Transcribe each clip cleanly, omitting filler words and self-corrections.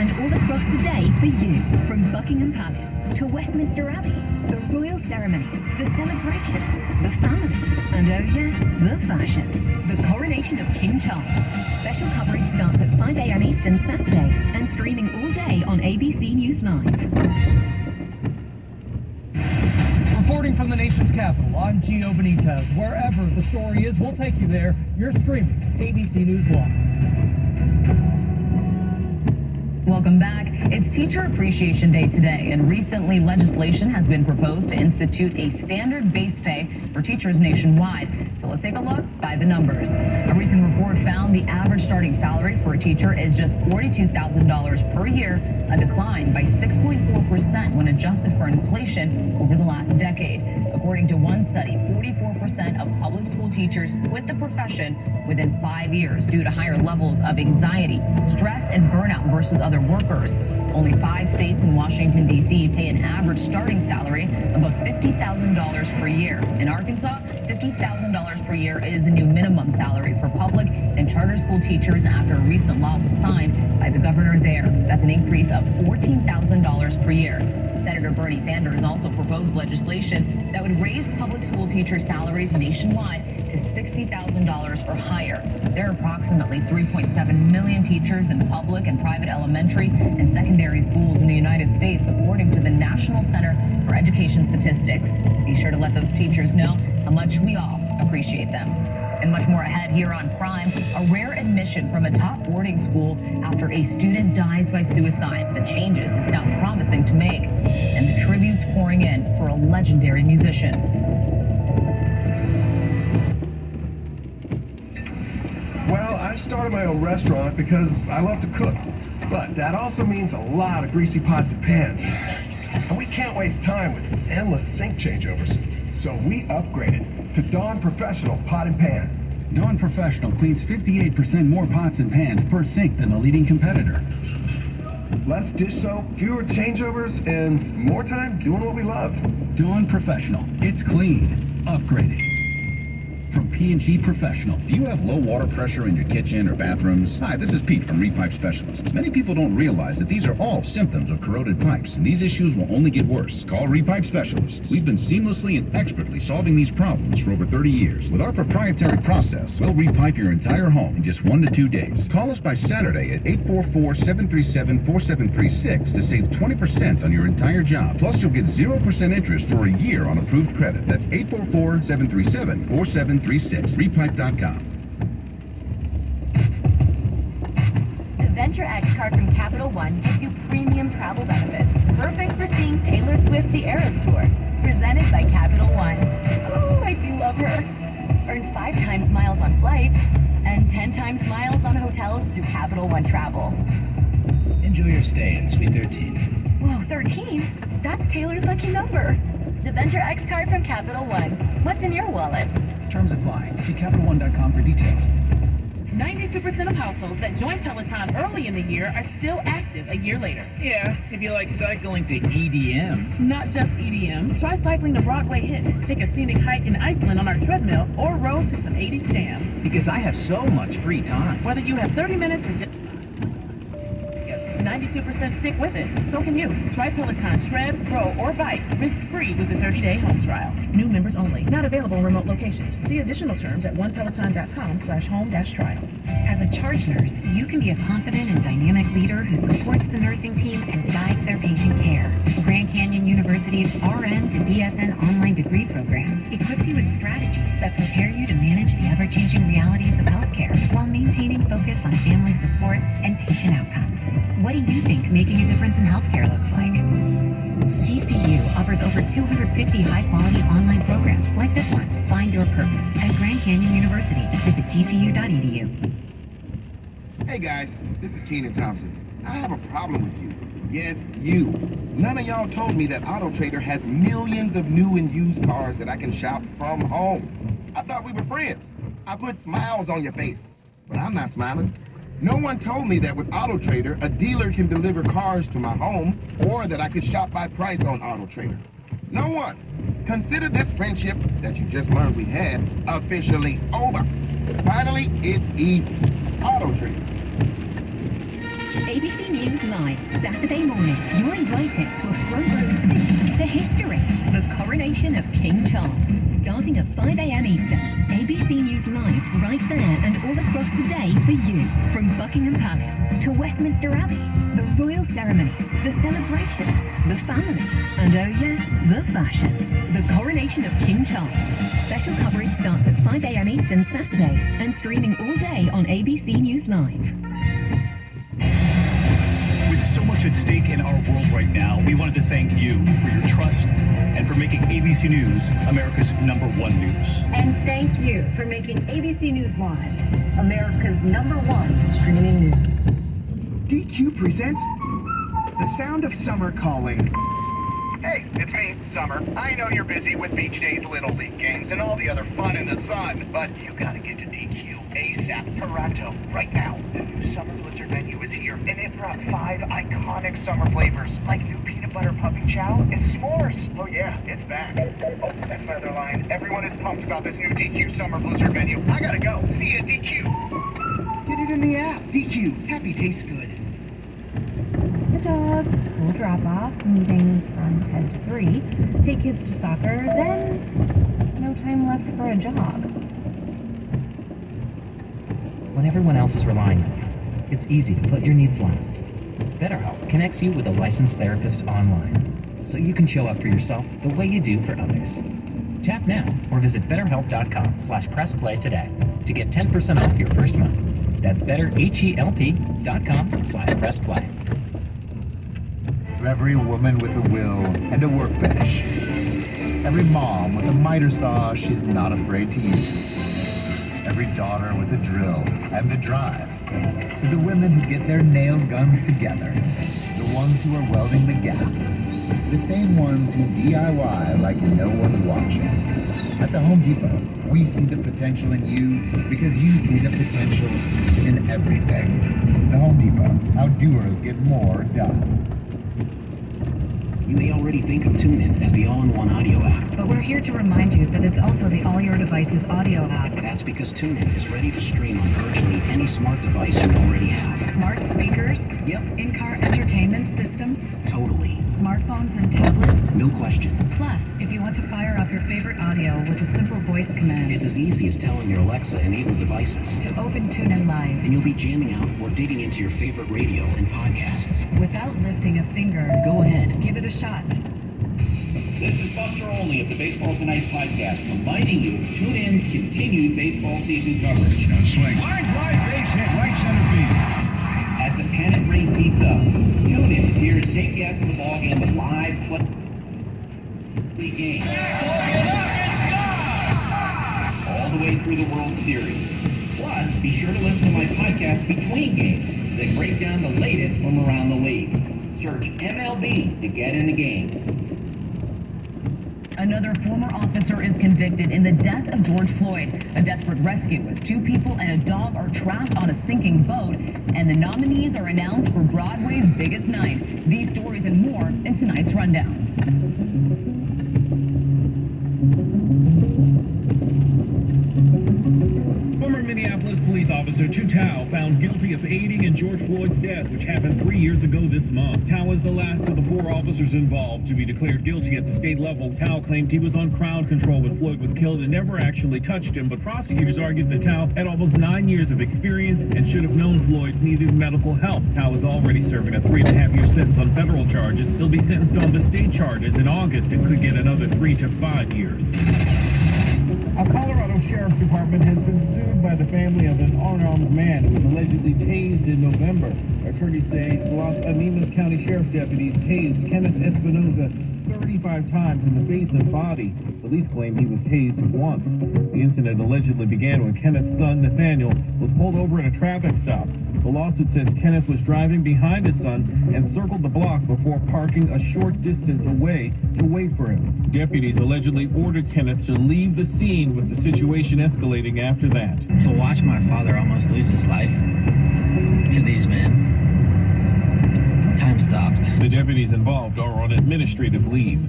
and all across the day for you. From Buckingham Palace to Westminster Abbey, the royal ceremonies, the celebrations, the family, and oh yes, the fashion. The coronation of King Charles. Special coverage starts at 5 a.m. Eastern Saturday and streaming all day on ABC News Live. Reporting from the nation's capital, I'm Gio Benitez. Wherever the story is, we'll take you there. You're streaming ABC News Live. Welcome back. It's Teacher Appreciation Day today, and recently legislation has been proposed to institute a standard base pay for teachers nationwide. So let's take a look by the numbers. A recent report found the average starting salary for a teacher is just $42,000 per year, a decline by 6.4% when adjusted for inflation over the last decade. According to one study, 44% of public school teachers quit the profession within 5 years due to higher levels of anxiety, stress, and burnout versus other workers. Only 5 states and Washington, D.C. pay an average starting salary above $50,000 per year. In Arkansas, $50,000 per year is the new minimum salary for public and charter school teachers after a recent law was signed by the governor there. That's an increase of $14,000 per year. Senator Bernie Sanders also proposed legislation that would raise public school teacher salaries nationwide to $60,000 or higher. There are approximately 3.7 million teachers in public and private elementary and secondary schools in the United States, according to the National Center for Education Statistics. Be sure to let those teachers know how much we all appreciate them. And much more ahead here on Prime. A rare admission from a top boarding school after a student dies by suicide. The changes it's now promising to make. And the tributes pouring in for a legendary musician. Well, I started my own restaurant because I love to cook. But that also means a lot of greasy pots and pans. And we can't waste time with endless sink changeovers. So we upgraded to Dawn Professional Pot and Pan. Dawn Professional cleans 58% more pots and pans per sink than the leading competitor. Less dish soap, fewer changeovers, and more time doing what we love. Dawn Professional. It's clean. Upgraded. From P&G Professional. Do you have low water pressure in your kitchen or bathrooms? Hi, this is Pete from Repipe Specialists. Many people don't realize that these are all symptoms of corroded pipes, and these issues will only get worse. Call Repipe Specialists. We've been seamlessly and expertly solving these problems for over 30 years. With our proprietary process, we'll repipe your entire home in just 1 to 2 days. Call us by Saturday at 844-737-4736 to save 20% on your entire job. Plus, you'll get 0% interest for a year on approved credit. That's 844-737-4736. Repipe.com. The Venture X card from Capital One gives you premium travel benefits, perfect for seeing Taylor Swift The Eras Tour, presented by Capital One. Oh, I do love her. Earn 5 times miles on flights and 10 times miles on hotels through Capital One Travel. Enjoy your stay in Suite 13. Whoa, 13? That's Taylor's lucky number. The Venture X card from Capital One. What's in your wallet? Terms apply. See CapitalOne.com for details. 92% of households that join Peloton early in the year are still active a year later. Yeah, if you like cycling to EDM. Not just EDM. Try cycling to Broadway hits, take a scenic hike in Iceland on our treadmill, or roll to some 80s jams. Because I have so much free time. Whether you have 30 minutes or just 92% stick with it. So can you. Try Peloton tread, row, or bikes risk-free with a 30-day home trial. New members only. Not available in remote locations. See additional terms at onepeloton.com/home-trial. As a charge nurse, you can be a confident and dynamic leader who supports the nursing team and guides their patient care. Grand Canyon University's RN to BSN online degree program equips you with strategies that prepare you to manage the ever-changing realities of healthcare while maintaining focus on family support and patient outcomes. What do you think making a difference in healthcare looks like? GCU offers over 250 high-quality online programs like this one. Find your purpose at Grand Canyon University. Visit gcu.edu. Hey guys, this is Keenan Thompson. I have a problem with you. Yes, you. None of y'all told me that AutoTrader has millions of new and used cars that I can shop from home. I thought we were friends. I put smiles on your face, but I'm not smiling. No one told me that with AutoTrader, a dealer can deliver cars to my home, or that I could shop by price on AutoTrader. No one. Consider this friendship that you just learned we had officially over. Finally, it's easy. AutoTrader. ABC News Live, Saturday morning. You're invited to a front row seat to history. The coronation of King Charles, starting at 5 a.m. Eastern. ABC News Live, right there and all across the day for you. From Buckingham Palace to Westminster Abbey, the royal ceremonies, the celebrations, the family, and oh yes, the fashion. The coronation of King Charles. Special coverage starts at 5 a.m. Eastern Saturday and streaming all day on ABC News Live. With so much at stake in our world right now, we wanted to thank you for your trust and for making ABC News America's #1 news. And thank you for making ABC News Live America's #1 streaming news. DQ presents The Sound of Summer Calling. Hey, it's me, Summer. I know you're busy with Beach Days Little League games and all the other fun in the sun, but you gotta get to DQ ASAP Pronto right now. The new Summer Blizzard menu is here, and it brought 5 iconic summer flavors, like new peanut butter puppy chow and s'mores. Oh yeah, it's back. Oh, that's my other line. Everyone is pumped about this new DQ Summer Blizzard menu. I gotta go. See you at DQ. Get it in the app. DQ. Happy tastes good. The dogs, school drop-off, meetings from 10 to 3, take kids to soccer, then no time left for a job. When everyone else is relying on you, it's easy to put your needs last. BetterHelp connects you with a licensed therapist online, so you can show up for yourself the way you do for others. Tap now or visit betterhelp.com/pressplay today to get 10% off your first month. That's betterhelp.com/pressplay. To every woman with a will and a workbench, every mom with a miter saw she's not afraid to use, every daughter with a drill and the drive, to the women who get their nail guns together, the ones who are welding the gap, the same ones who DIY like no one's watching. At the Home Depot, we see the potential in you because you see the potential in everything. The Home Depot, how doers get more done. You may already think of TuneIn as the all-in-one audio app. But we're here to remind you that it's also the all your devices audio app. That's because TuneIn is ready to stream on virtually any smart device you already have. Smart speakers? Yep. In-car entertainment systems? Totally. Smartphones and tablets? No question. Plus, if you want to fire up your favorite audio with a simple voice command, It's as easy as telling your Alexa enable devices to open TuneIn Live, and you'll be jamming out or digging into your favorite radio and podcasts. without lifting a finger. Go ahead. Give it a shot. This is Buster Olney of the Baseball Tonight podcast, reminding you of TuneIn's continued baseball season coverage. Swing. Line drive, base hit, right center field. As the pennant race heats up, TuneIn is here to take you out to the ballgame with live play game. All the way through the World Series. Plus, be sure to listen to my podcast between games as I break down the latest from around the league. Search MLB to get in the game. Another former officer is convicted in the death of George Floyd. A desperate rescue as 2 people and a dog are trapped on a sinking boat, and the nominees are announced for Broadway's biggest night. These stories and more in tonight's rundown. Former Minneapolis police officer Tu Tao found guilty of aiding in George Floyd's death, which happened 3 years ago this month. Tao is the last of the 4 officers involved to be declared guilty at the state level. Tao claimed he was on crowd control when Floyd was killed and never actually touched him, but prosecutors argued that Tao had almost 9 years of experience and should have known Floyd needed medical help. Tao is already serving a 3.5-year sentence on federal charges. He'll be sentenced on the state charges in August and could get another 3 to 5 years. A Colorado Sheriff's Department has been sued by the family of an unarmed man who was allegedly tased in November. Attorneys say Los Animas County Sheriff's deputies tased Kenneth Espinoza 35 times in the face and body. Police claim he was tased once. The incident allegedly began when Kenneth's son, Nathaniel, was pulled over at a traffic stop. The lawsuit says Kenneth was driving behind his son and circled the block before parking a short distance away to wait for him. Deputies allegedly ordered Kenneth to leave the scene, with the situation escalating after that. To watch my father almost lose his life to these men, time stopped. The deputies involved are on administrative leave.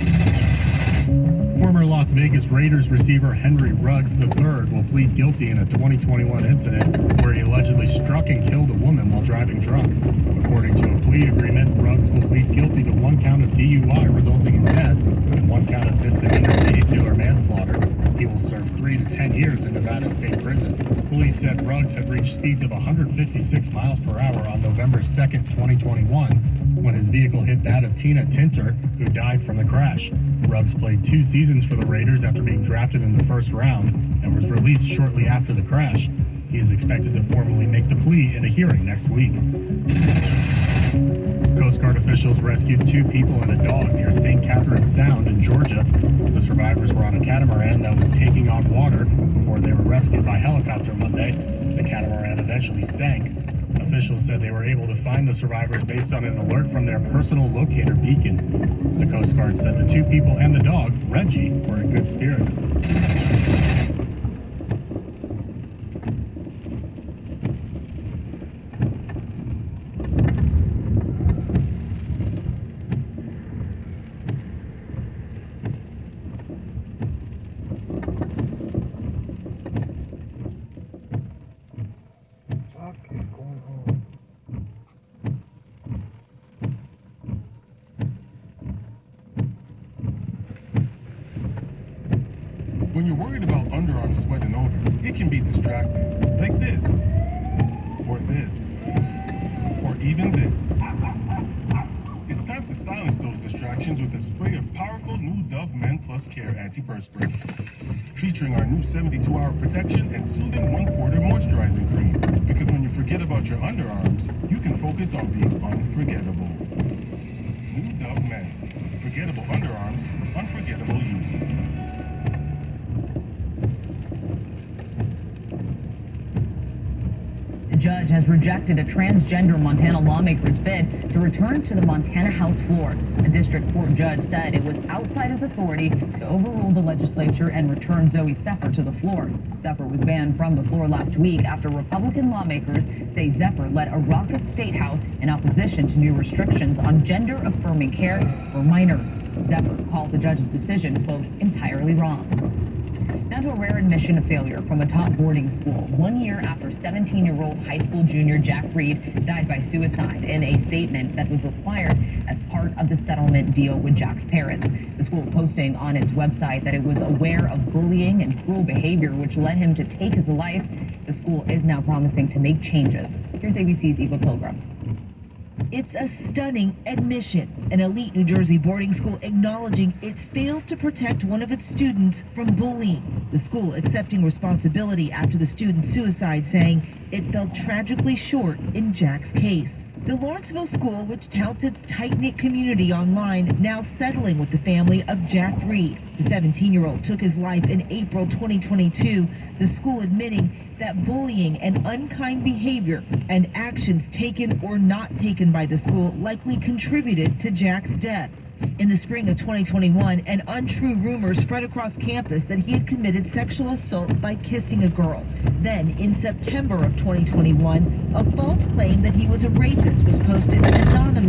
Former Las Vegas Raiders receiver Henry Ruggs III will plead guilty in a 2021 incident where he allegedly struck and killed a woman while driving drunk. According to a plea agreement, Ruggs will plead guilty to 1 count of DUI resulting in death and 1 count of misdemeanor vehicular manslaughter. He will serve 3 to 10 years in Nevada State Prison. Police said Ruggs had reached speeds of 156 miles per hour on November 2nd, 2021, when his vehicle hit that of Tina Tinter, who died from the crash. Ruggs played 2 seasons for the Raiders after being drafted in the first round and was released shortly after the crash. He is expected to formally make the plea in a hearing next week. Coast Guard officials rescued 2 people and a dog near St. Catharines Sound in Georgia. The survivors were on a catamaran that was taking on water before they were rescued by helicopter Monday. The catamaran eventually sank. Officials said they were able to find the survivors based on an alert from their personal locator beacon. The Coast Guard said the 2 people and the dog, Reggie, were in good spirits. Fuck is going on? When you're worried about underarm sweat and odor, it can be distracting. Like this. Or this. Or even this. It's time to silence those distractions with a spray of powerful new Dove Men Plus Care Antiperspirant. Featuring our new 72-hour protection and soothing 1/4 moisturizing cream. Because when you forget about your underarms, you can focus on being unforgettable. New Dove Men. Forgettable underarms, unforgettable you. A judge has rejected a transgender Montana lawmaker's bid to return to the Montana House floor. A district court judge said it was outside his authority to overrule the legislature and return Zoe Zephyr to the floor. Zephyr was banned from the floor last week after Republican lawmakers say Zephyr led a raucous state house in opposition to new restrictions on gender-affirming care for minors. Zephyr called the judge's decision, quote, entirely wrong. Now to a rare admission of failure from a top boarding school. 1 year after 17-year-old high school junior Jack Reed died by suicide in a statement that was required as part of the settlement deal with Jack's parents. The school posting on its website that it was aware of bullying and cruel behavior which led him to take his life. The school is now promising to make changes. Here's ABC's Eva Pilgrim. It's a stunning admission. An elite New Jersey boarding school acknowledging it failed to protect one of its students from bullying. The school accepting responsibility after the student's suicide, saying it fell tragically short in Jack's case. The Lawrenceville school, which touts its tight-knit community online, now settling with the family of Jack Reed. The 17-year-old took his life in April 2022, the school admitting that bullying and unkind behavior and actions taken or not taken by the school likely contributed to Jack's death. In the spring of 2021, an untrue rumor spread across campus that he had committed sexual assault by kissing a girl. Then, in September of 2021, a false claim that he was a rapist was posted anonymously